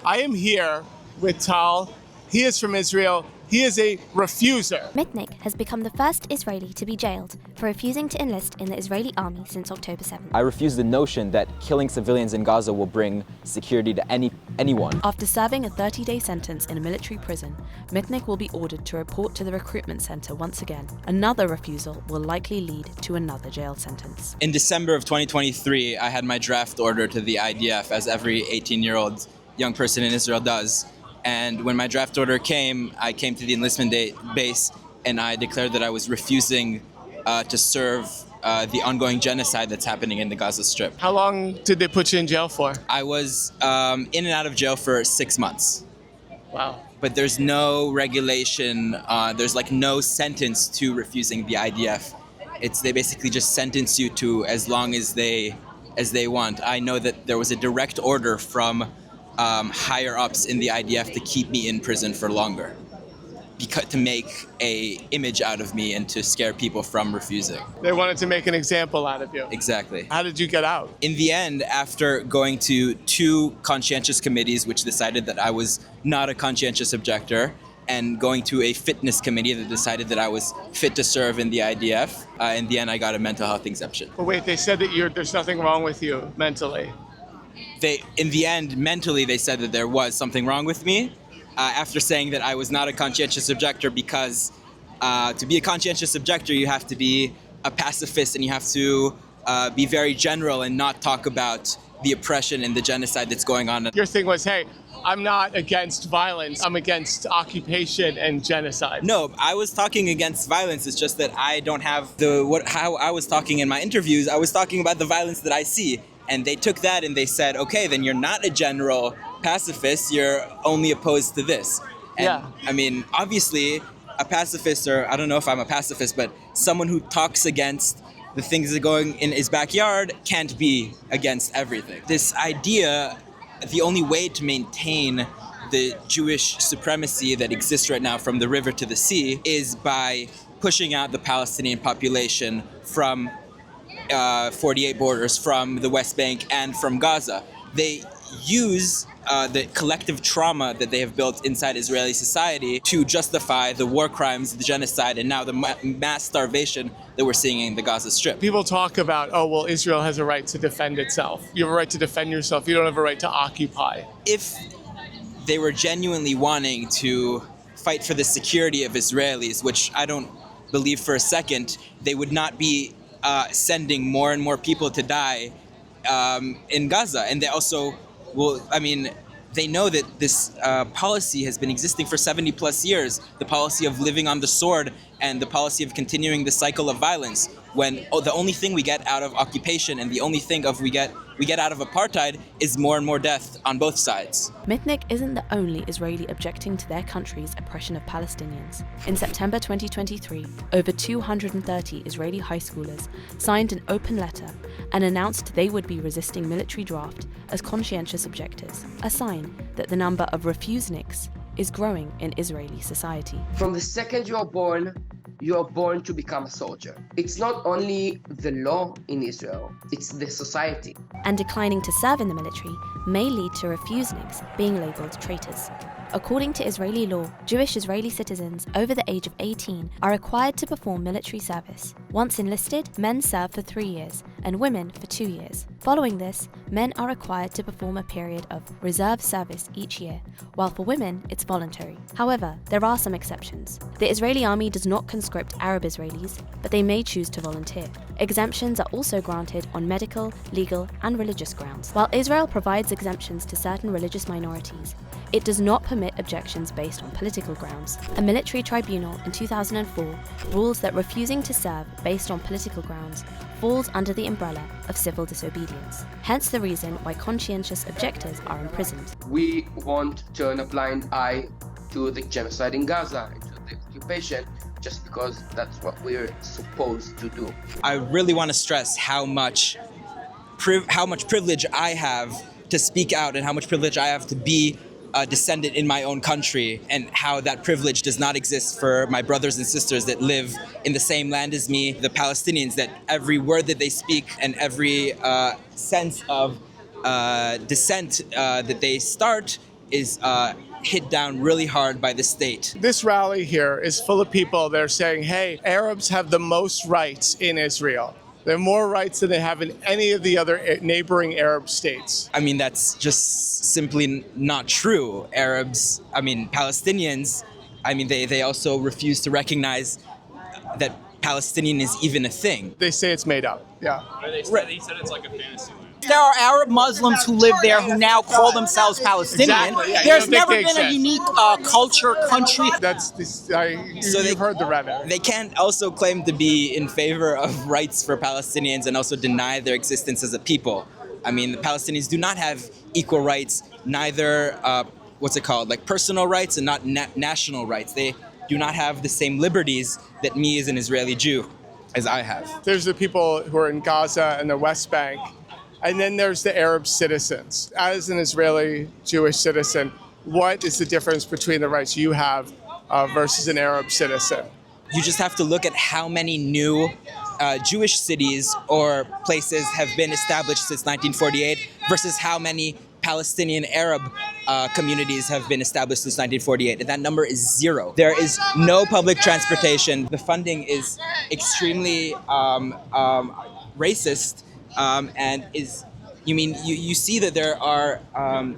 I am here with Tal. He is from Israel. He is a refuser. Mitnick has become the first Israeli to be jailed for refusing to enlist in the Israeli army since October 7th. I refuse the notion that killing civilians in Gaza will bring security to anyone. After serving a 30-day sentence in a military prison, Mitnick will be ordered to report to the recruitment center once again. Another refusal will likely lead to another jail sentence. In December of 2023, I had my draft order to the IDF, as every 18-year-old young person in Israel does. And when my draft order came, I came to the enlistment base and I declared that I was refusing to serve the ongoing genocide that's happening in the Gaza Strip. How long did they put you in jail for? I was in and out of jail for 6 months. Wow. But there's no regulation, there's like no sentence to refusing the IDF. They basically just sentence you to as long as they want. I know that there was a direct order from higher ups in the IDF to keep me in prison for longer, to make a image out of me and to scare people from refusing. They wanted to make an example out of you. Exactly. How did you get out? In the end, after going to 2 conscientious committees which decided that I was not a conscientious objector, and going to a fitness committee that decided that I was fit to serve in the IDF, in the end I got a mental health exemption. But wait, they said that there's nothing wrong with you mentally. In the end, mentally, they said that there was something wrong with me after saying that I was not a conscientious objector because to be a conscientious objector, you have to be a pacifist and you have to be very general and not talk about the oppression and the genocide that's going on. Your thing was, hey, I'm not against violence. I'm against occupation and genocide. No, I was talking against violence. It's just that I don't have how I was talking in my interviews. I was talking about the violence that I see. And they took that and they said, okay, then you're not a general pacifist, you're only opposed to this. And, yeah. I mean, obviously, a pacifist, or I don't know if I'm a pacifist, but someone who talks against the things that are going in his backyard can't be against everything. This idea, the only way to maintain the Jewish supremacy that exists right now from the river to the sea is by pushing out the Palestinian population from 48 borders, from the West Bank and from Gaza. They use the collective trauma that they have built inside Israeli society to justify the war crimes, the genocide, and now the mass starvation that we're seeing in the Gaza Strip. People talk about, oh, well, Israel has a right to defend itself. You have a right to defend yourself. You don't have a right to occupy. If they were genuinely wanting to fight for the security of Israelis, which I don't believe for a second, they would not be sending more and more people to die in Gaza. And they also they know that this policy has been existing for 70 plus years, the policy of living on the sword and the policy of continuing the cycle of violence, when the only thing we get out of occupation and the only thing we get out of apartheid is more and more death on both sides. Mitnick isn't the only Israeli objecting to their country's oppression of Palestinians. In September 2023, over 230 Israeli high schoolers signed an open letter and announced they would be resisting military draft as conscientious objectors, a sign that the number of refuseniks is growing in Israeli society. From the second you are born to become a soldier. It's not only the law in Israel, it's the society. And declining to serve in the military may lead to refuseniks being labelled traitors. According to Israeli law, Jewish Israeli citizens over the age of 18 are required to perform military service. Once enlisted, men serve for 3 years and women for 2 years. Following this, men are required to perform a period of reserve service each year, while for women it's voluntary. However, there are some exceptions. The Israeli army does not conscript Arab Israelis, but they may choose to volunteer. Exemptions are also granted on medical, legal, and religious grounds. While Israel provides exemptions to certain religious minorities, it does not permit objections based on political grounds. A military tribunal in 2004 rules that refusing to serve based on political grounds falls under the umbrella of civil disobedience. Hence the reason why conscientious objectors are imprisoned. We won't turn a blind eye to the genocide in Gaza and to the occupation just because that's what we're supposed to do. I really want to stress how much privilege I have to speak out and how much privilege I have to be a descendant in my own country, and how that privilege does not exist for my brothers and sisters that live in the same land as me, the Palestinians, that every word that they speak and every sense of dissent that they start is hit down really hard by the state. This rally here is full of people that are saying, hey, Arabs have the most rights in Israel. They have more rights than they have in any of the other neighboring Arab states. I mean, that's just simply not true. Palestinians, they also refuse to recognize that Palestinian is even a thing. They say it's made up, yeah. They said it's like a fantasy land. There are Arab Muslims who live there who now call themselves Palestinian. Exactly, yeah, There's you don't never think they been a exist. unique culture, country. You've heard the rhetoric. They can't also claim to be in favor of rights for Palestinians and also deny their existence as a people. I mean, the Palestinians do not have equal rights, neither, personal rights and not national rights. They do not have the same liberties that me as an Israeli Jew, as I have. There's the people who are in Gaza and the West Bank, and then there's the Arab citizens. As an Israeli Jewish citizen, what is the difference between the rights you have versus an Arab citizen? You just have to look at how many new Jewish cities or places have been established since 1948 versus how many Palestinian Arab communities have been established since 1948, and that number is 0. There is no public transportation. The funding is extremely racist, and you see that there are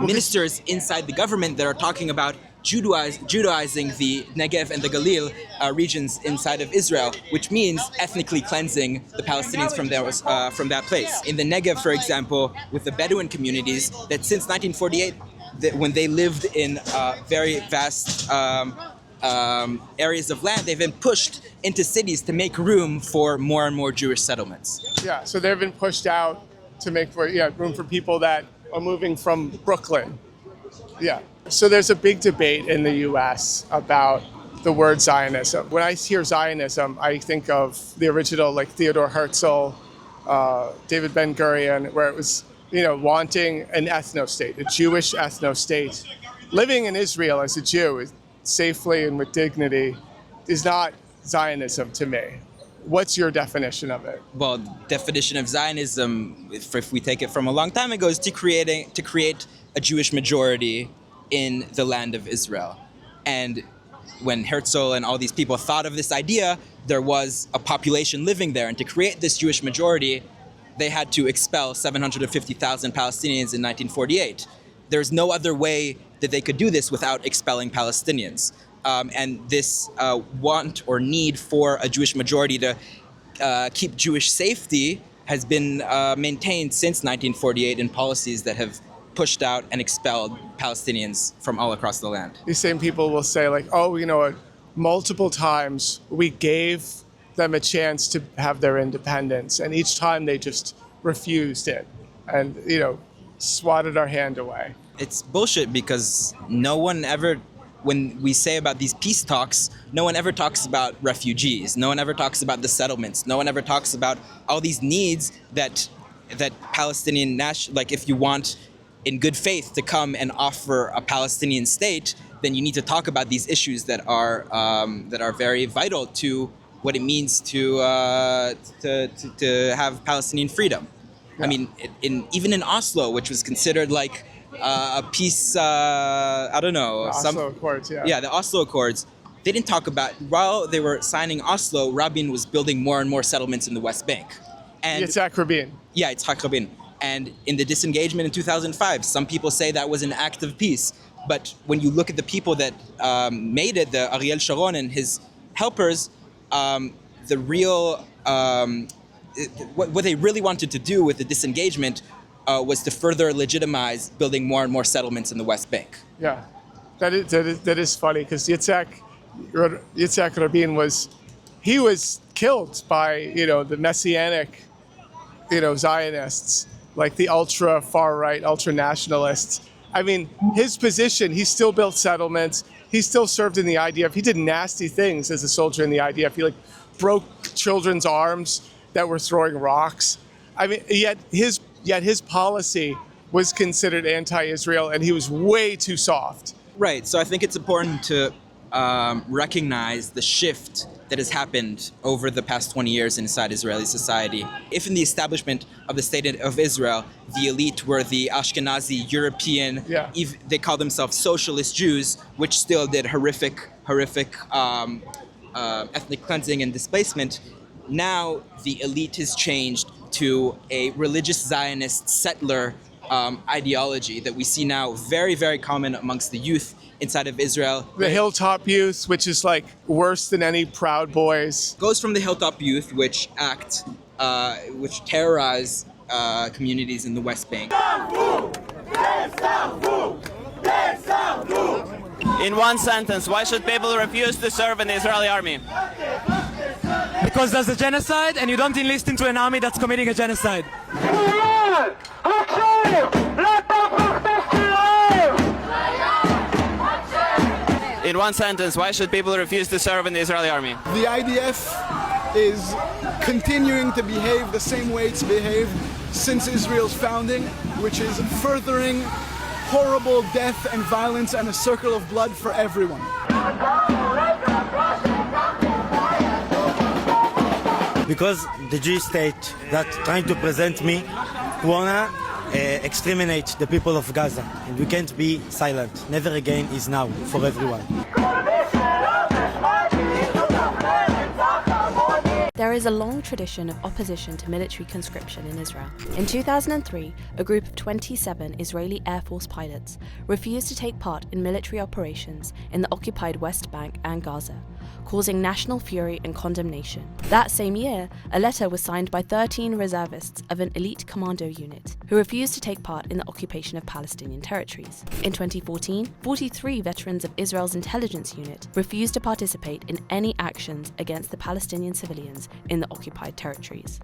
ministers inside the government that are talking about Judaizing the Negev and the Galil regions inside of Israel, which means ethnically cleansing the Palestinians from that place. In the Negev, for example, with the Bedouin communities, that since 1948, when they lived in very vast areas of land, they've been pushed into cities to make room for more and more Jewish settlements. Yeah, so they've been pushed out to make room for people that are moving from Brooklyn. Yeah. So there's a big debate in the U.S. about the word Zionism. When I hear Zionism, I think of the original, like Theodore Herzl, David Ben-Gurion, where it was, wanting an ethno-state, a Jewish ethno-state. Living in Israel as a Jew safely and with dignity is not Zionism to me. What's your definition of it? Well, definition of Zionism, if we take it from a long time ago, is to create a Jewish majority in the land of Israel. And when Herzl and all these people thought of this idea, there was a population living there. And to create this Jewish majority, they had to expel 750,000 Palestinians in 1948. There's no other way that they could do this without expelling Palestinians. And this want or need for a Jewish majority to keep Jewish safety has been maintained since 1948 in policies that have pushed out and expelled Palestinians from all across the land. These same people will say multiple times we gave them a chance to have their independence, and each time they just refused it and, swatted our hand away. It's bullshit because no one ever, when we say about these peace talks, no one ever talks about refugees. No one ever talks about the settlements. No one ever talks about all these needs that Palestinian if you want in good faith to come and offer a Palestinian state, then you need to talk about these issues that are very vital to what it means to have Palestinian freedom. Yeah. I mean, even in Oslo, which was considered like a peace, Oslo Accords, yeah. Yeah, the Oslo Accords. They didn't talk about, while they were signing Oslo, Rabin was building more and more settlements in the West Bank. And Yitzhak Rabin. Yeah, Yitzhak Rabin. And in the disengagement in 2005, some people say that was an act of peace. But when you look at the people that made it, the Ariel Sharon and his helpers, the real, what they really wanted to do with the disengagement was to further legitimize building more and more settlements in the West Bank. Yeah, that is funny because Yitzhak Rabin was killed by the messianic Zionists, like the ultra far right, ultra nationalists. I mean, his position, he still built settlements. He still served in the IDF. He did nasty things as a soldier in the IDF. He broke children's arms that were throwing rocks. I mean, yet his policy was considered anti-Israel, and he was way too soft. Right. So I think it's important to recognize the shift that has happened over the past 20 years inside Israeli society. If in the establishment of the state of Israel, the elite were the Ashkenazi, European, they call themselves socialist Jews, which still did horrific ethnic cleansing and displacement, now the elite has changed to a religious Zionist settler ideology that we see now very, very common amongst the youth inside of Israel. The Hilltop Youth, which is like worse than any Proud Boys. Goes from the Hilltop Youth, which terrorize communities in the West Bank. In one sentence, why should people refuse to serve in the Israeli army? Because there's a genocide and you don't enlist into an army that's committing a genocide. In one sentence, why should people refuse to serve in the Israeli army? The IDF is continuing to behave the same way it's behaved since Israel's founding, which is furthering horrible death and violence and a circle of blood for everyone. Because the Jewish state that trying to present me wanna exterminate the people of Gaza, and we can't be silent. Never again is now for everyone. There is a long tradition of opposition to military conscription in Israel. In 2003, a group of 27 Israeli Air Force pilots refused to take part in military operations in the occupied West Bank and Gaza, causing national fury and condemnation. That same year, a letter was signed by 13 reservists of an elite commando unit who refused to take part in the occupation of Palestinian territories. In 2014, 43 veterans of Israel's intelligence unit refused to participate in any actions against the Palestinian civilians in the occupied territories.